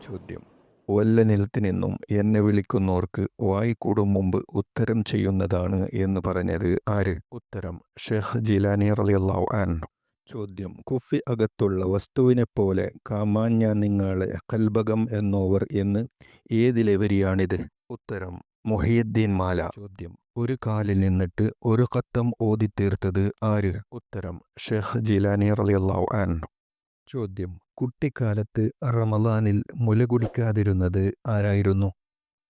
ചോദ്യം: വല്ല നിലത്ത് നിന്നും എന്നെ വിളിക്കുന്നോർക്ക് വായ്കൂടും മുമ്പ് ഉത്തരം ചെയ്യുന്നതാണ് എന്ന് പറഞ്ഞത് ആര്? ഉത്തരം: ഷെയ്ഖ് ജീലാനി റളിയല്ലാഹു അൻഹു. ചോദ്യം: കുഫി അകത്തുള്ള വസ്തുവിനെപ്പോലെ കാമാൻ ഞാൻ നിങ്ങളെ കൽബകം എന്നോവർ എന്ന് ഏതിലെവരിയാണിത്? ഉത്തരം: മുഹിയുദ്ദീൻ മാല. ചോദ്യം: ഒരു കാലിൽ നിന്നിട്ട് ഒരു ഖത്തം ഓതിത്തീർത്തത് ആര്? ഉത്തരം: ഷെയ്ഖ് ജീലാനി റളിയല്ലാഹു അൻഹു. ചോദ്യം: കുട്ടിക്കാലത്ത് റമളാനിൽ മുല കുടിക്കാതിരുന്നത് ആരായിരുന്നു?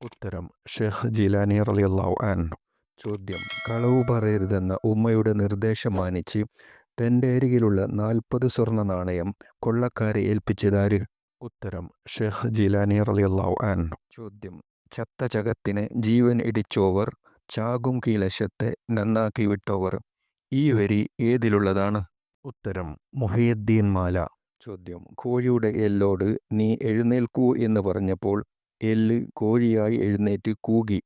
ഉത്തരം: ഷെയ്ഖ് ജീലാനി റളിയല്ലാഹു അൻഹു. ചോദ്യം: കളവ് പറയരുതെന്ന ഉമ്മയുടെ നിർദ്ദേശം മാനിച്ച് തൻ്റെ അരികിലുള്ള 40 സ്വർണ്ണ നാണയം കൊള്ളക്കാരെ ഏൽപ്പിച്ചതാര്? ഉത്തരം: ഷെയ്ഖ് ജീലാനി റളിയല്ലാഹു അൻഹു. ചോദ്യം: ചത്ത ചകത്തിന് ജീവൻ ഇടിച്ചോവർ, ചാകും കീലശത്തെ നന്നാക്കി വിട്ടോവർ. ഈ വരി ഏതിലുള്ളതാണ്? ഉത്തരം: മുഹിയുദ്ദീൻ മാല. ചോദ്യം: കോഴിയുടെ എല്ലോട് നീ എഴുന്നേൽക്കൂ എന്ന് പറഞ്ഞപ്പോൾ എല്ല് കോഴിയായി എഴുന്നേറ്റ് കൂകി.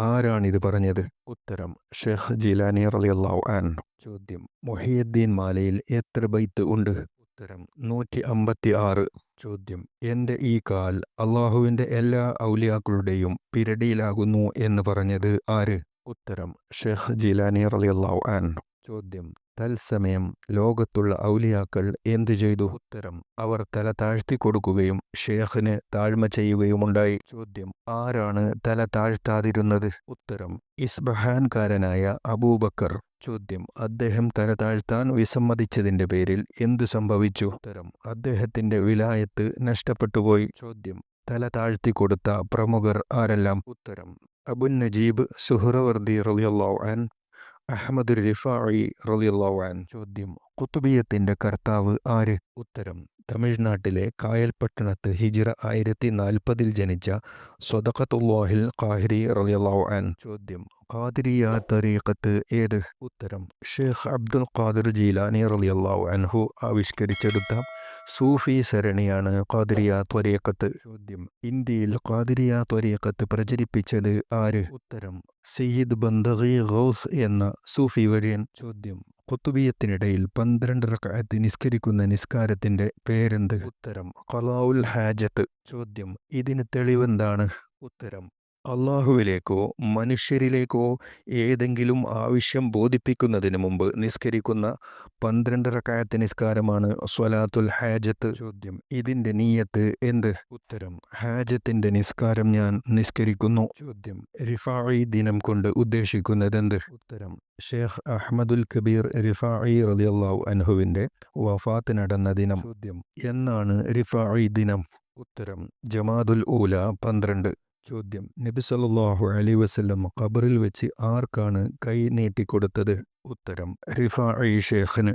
ആരാണിത് പറഞ്ഞത്? ഉത്തരം: ഷെയ്ഖ് ജീലാനി റളിയല്ലാഹു അൻഹു. ചോദ്യം: മുഹിയുദ്ദീൻ മാലയിൽ എത്ര ബൈത്ത് ഉണ്ട്? ഉത്തരം: 156. ചോദ്യം: എൻ്റെ ഈ കാൽ അള്ളാഹുവിൻ്റെ എല്ലാ ഔലിയാക്കളുടെയും പിരടിയിലാകുന്നു എന്ന് പറഞ്ഞത് ആര്? ഉത്തരം: ഷെയ്ഖ് ജീലാനി റളിയല്ലാഹു അൻഹു. ചോദ്യം: തത്സമയം ലോകത്തുള്ള ഔലിയാക്കൾ എന്തു ചെയ്തു? ഉത്തരം: അവർ തല താഴ്ത്തി കൊടുക്കുകയും ഷെയ്ഖിന് താഴ്മ ചെയ്യുകയുമുണ്ടായി. ചോദ്യം: ആരാണ് തല താഴ്ത്താതിരുന്നത്? ഉത്തരം: ഇസ്ബഹാൻകാരനായ അബൂബക്കർ. ചോദ്യം: അദ്ദേഹം തല താഴ്ത്താൻ വിസമ്മതിച്ചതിൻ്റെ പേരിൽ എന്തു സംഭവിച്ചു? ഉത്തരം: അദ്ദേഹത്തിൻ്റെ വിലായത്ത് നഷ്ടപ്പെട്ടുപോയി. ചോദ്യം: തല താഴ്ത്തി കൊടുത്ത പ്രമുഖർ ആരെല്ലാം? ഉത്തരം: അബുൻ നജീബ് സുഹ്റവർദി റളിയല്ലാഹു അൻഹു, അഹ്മദ് റിഫാഇ റളിയല്ലാഹു അൻഹു. ചോദ്യം: ഖുത്ബിയ്യത്തിൻ്റെ കർത്താവ് ആര്? ഉത്തരം: തമിഴ്നാട്ടിലെ കായൽ പട്ടണത്ത് ഹിജ്റ 1040 ജനിച്ച സ്വദഖത്തുല്ലാഹിൽ ഖാഹിരി റളിയല്ലാഹു അൻഹു. ചോദ്യം: ഖാദിരിയ തരീഖത്ത് ഏത്? ഉത്തരം: ഷെയ്ഖ് അബ്ദുൽ ഖാദിർ ജീലാനി റളിയല്ലാഹു അൻഹു ആവിഷ്കരിച്ചെടുത്ത സൂഫി സരണിയാണ് ഖാദിരിയ ത്വരീഖത്ത്. ചോദ്യം: ഇന്ത്യയിൽ ഖാദിരിയ ത്വരീഖത്ത് പ്രചരിപ്പിച്ചത് ആര്? ഉത്തരം: സയ്യിദ് ബന്ദഗി ഗൗസ് എന്ന സൂഫി വര്യൻ. ചോദ്യം: ഖുത്ബിയ്യത്തിനിടയിൽ 12 റക്അത്ത് നിസ്കരിക്കുന്ന നിസ്കാരത്തിൻ്റെ പേരെന്ത്? ഉത്തരം: ഖളാഉൽ ഹാജത്ത്. ചോദ്യം: ഇതിന് തെളിവെന്താണ്? ഉത്തരം: അള്ളാഹുവിലേക്കോ മനുഷ്യരിലേക്കോ ഏതെങ്കിലും ആവശ്യം ബോധിപ്പിക്കുന്നതിന് മുമ്പ് നിസ്കരിക്കുന്ന 12 റക്അത്ത് നിസ്കാരമാണ് സ്വലാത്തുൽ ഹാജത്ത്. ചോദ്യം: ഇതിൻ്റെ നിയ്യത്ത് എന്ത്? ഉത്തരം: ഹാജത്തിൻ്റെ നിസ്കാരം ഞാൻ നിസ്കരിക്കുന്നു. ചോദ്യം: റിഫാഇ ദിനം കൊണ്ട് ഉദ്ദേശിക്കുന്നതെന്ത്? ഉത്തരം: ഷെയ്ഖ് അഹ്മദുൽ കബീർ റിഫാഇ റളിയല്ലാഹു അൻഹുവിൻ്റെ വഫാത്ത് നടന്ന ദിനം. ചോദ്യം: എന്നാണ് റിഫാഇ ദിനം? ഉത്തരം: ജമാദുൽ ഊല 12. ചോദ്യം: നബി സല്ലല്ലാഹു അലൈഹി വസല്ലം ഖബറിൽ വെച്ച് ആർക്കാണ് കൈ നീട്ടിക്കൊടുത്തത്? ഉത്തരം: റിഫാഇ ഷെയ്ഖിന്.